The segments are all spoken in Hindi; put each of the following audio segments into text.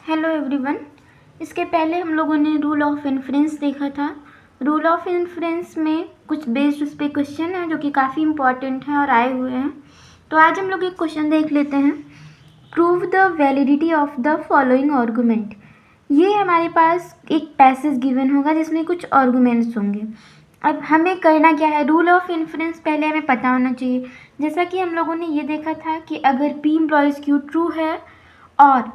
Hello everyone. इसके पहले हम लोगों ने रूल ऑफ इन्फ्रेंस देखा था। रूल ऑफ इन्फ्रेंस में कुछ बेस्ड उस पर क्वेश्चन है जो कि काफ़ी इंपॉर्टेंट है और आए हुए हैं। तो आज हम लोग एक क्वेश्चन देख लेते हैं। Prove the validity of the following argument. ये हमारे पास एक पैसेज गिवन होगा जिसमें कुछ आर्गूमेंट्स होंगे। अब हमें करना क्या है, रूल ऑफ इन्फ्रेंस पहले हमें पता होना चाहिए। जैसा कि हम लोगों ने ये देखा था कि अगर P इम्प्लॉइज Q ट्रू है और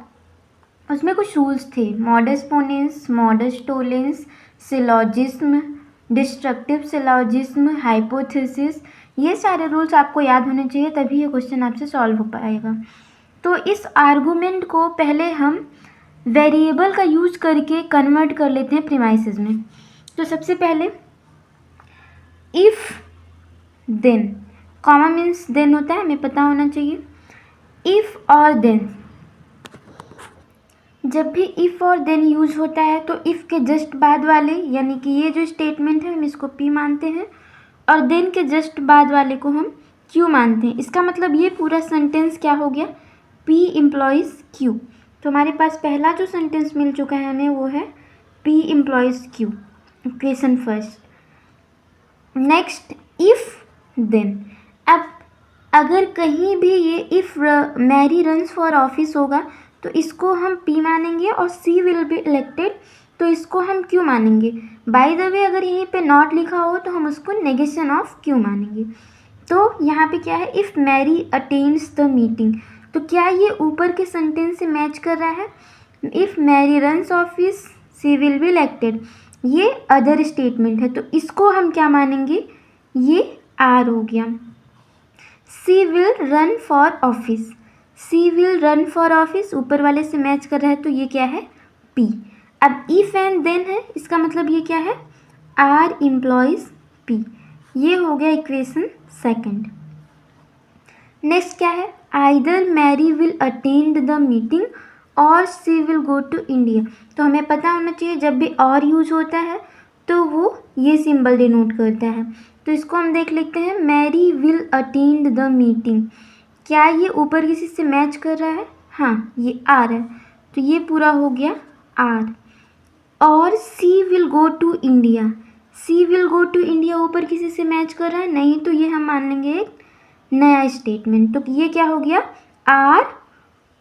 उसमें कुछ रूल्स थे, modus ponens, modus tollens, syllogism, destructive syllogism, hypothesis, ये सारे रूल्स आपको याद होने चाहिए, तभी ये क्वेश्चन आपसे सॉल्व हो पाएगा। तो इस आर्गूमेंट को पहले हम वेरिएबल का यूज करके कन्वर्ट कर लेते हैं प्रीमाइसेस में। तो सबसे पहले if then, comma means then होता है, हमें पता होना चाहिए। इफ़ और देन, जब भी इफ़ और देन यूज होता है तो इफ़ के जस्ट बाद वाले, यानी कि ये जो स्टेटमेंट है हम इसको P मानते हैं और देन के जस्ट बाद वाले को हम Q मानते हैं। इसका मतलब ये पूरा सेंटेंस क्या हो गया, P इम्प्लॉइज Q। तो हमारे पास पहला जो सेंटेंस मिल चुका है हमें वो है P implies Q, equation first. Next if then, अब अगर कहीं भी ये if Mary runs for office होगा तो इसको हम P मानेंगे और C विल बी इलेक्टेड तो इसको हम Q मानेंगे। बाय द वे अगर यहीं पे नॉट लिखा हो तो हम उसको नेगेशन ऑफ Q मानेंगे। तो यहाँ पे क्या है, if Mary attends the meeting, तो क्या ये ऊपर के सेंटेंस से मैच कर रहा है। If Mary runs office C will be elected, ये अदर स्टेटमेंट है तो इसको हम क्या मानेंगे, ये R हो गया। C will run for office, C will run for office ऊपर वाले से मैच कर रहा है तो ये क्या है, P। अब इफ़ एंड देन है, इसका मतलब ये क्या है, R इम्प्लॉइज P। ये हो गया इक्वेशन सेकंड। नेक्स्ट क्या है, either Mary will attend the meeting और सी विल गो टू इंडिया। तो हमें पता होना चाहिए जब भी और यूज होता है तो वो ये सिंबल डिनोट करता है। तो इसको हम देख लेते हैं, Mary will attend the meeting, क्या ये ऊपर किसी से मैच कर रहा है, हाँ ये आर है तो ये पूरा हो गया आर। और सी will go to India, she will go to India ऊपर किसी से मैच कर रहा है, नहीं तो ये हम मान लेंगे एक नया स्टेटमेंट। तो ये क्या हो गया, आर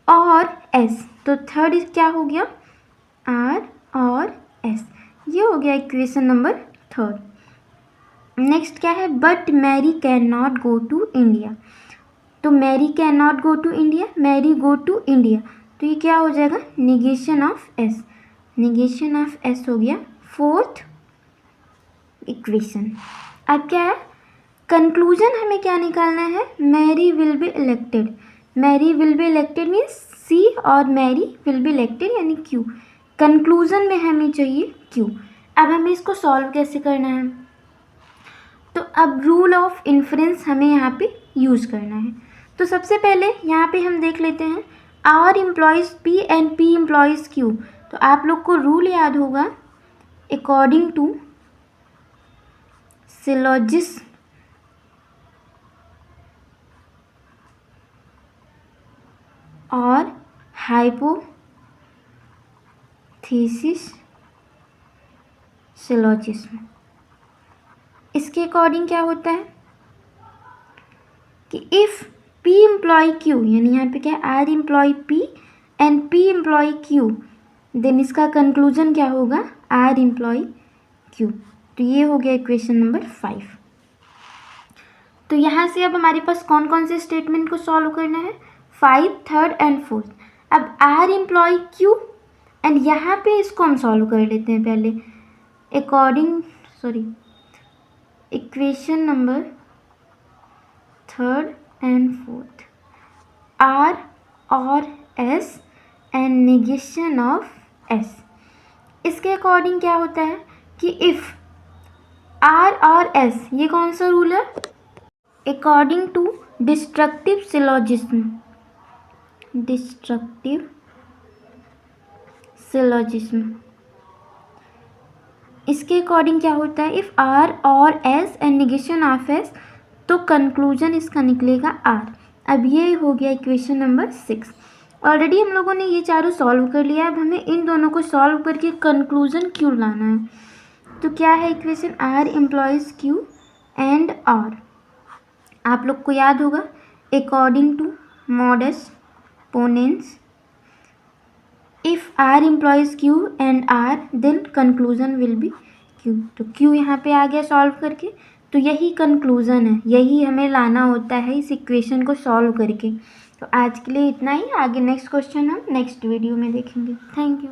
और एस। तो थर्ड क्या हो गया, आर और एस। ये हो गया इक्वेशन नंबर थर्ड। नेक्स्ट क्या है, but Mary can not go to India. तो Mary can not go to India, Mary go to India, तो ये क्या हो जाएगा, negation of S. Negation of S हो गया फोर्थ इक्वेशन। अब क्या है, कंक्लूजन हमें क्या निकालना है, Mary will be elected. Mary will be elected means C और मैरी विल बी इलेक्टेड यानी क्यू। कंक्लूजन में हमें चाहिए क्यू। अब हमें इसको सॉल्व कैसे करना है, तो अब रूल ऑफ इन्फ्रेंस हमें यहाँ पे यूज़ करना है। तो सबसे पहले यहाँ पे हम देख लेते हैं, R implies P and P implies Q। तो आप लोग को रूल याद होगा, अकॉर्डिंग टू सिलॉजिज्म और हाइपोथेसिस सिलॉजिज्म, इसके अकॉर्डिंग क्या होता है कि इफ़ P इम्प्लॉय Q, यानी यहाँ पे क्या है, R imply P and P imply Q, then इसका कंक्लूजन क्या होगा, R इम्प्लॉय Q। तो ये हो गया इक्वेशन नंबर 5। तो यहाँ से अब हमारे पास कौन कौन से स्टेटमेंट को सॉल्व करना है, 5, थर्ड एंड फोर्थ। अब R इम्प्लॉय Q एंड यहाँ पे इसको हम सॉल्व कर लेते हैं पहले equation number third and fourth, R और S and negation of S। इसके अकॉर्डिंग क्या होता है कि इफ़ R और S, ये कौन सा रूल है, according to destructive syllogism, destructive syllogism, इसके अकॉर्डिंग क्या होता है, इफ़ R और S and negation of S, तो कंक्लूजन इसका निकलेगा R। अब ये हो गया इक्वेशन नंबर 6। ऑलरेडी हम लोगों ने ये चारों सॉल्व कर लिया। अब हमें इन दोनों को सॉल्व करके कंक्लूजन क्यू लाना है। तो क्या है equation, R implies Q and R. आप लोग को याद होगा according to modus ponens if R implies Q and R then conclusion will be Q. तो क्यू यहाँ पे आ गया सॉल्व करके, तो यही कंक्लूजन है, यही हमें लाना होता है इस इक्वेशन को सॉल्व करके। तो आज के लिए इतना ही, आगे नेक्स्ट क्वेश्चन हम नेक्स्ट वीडियो में देखेंगे। Thank you.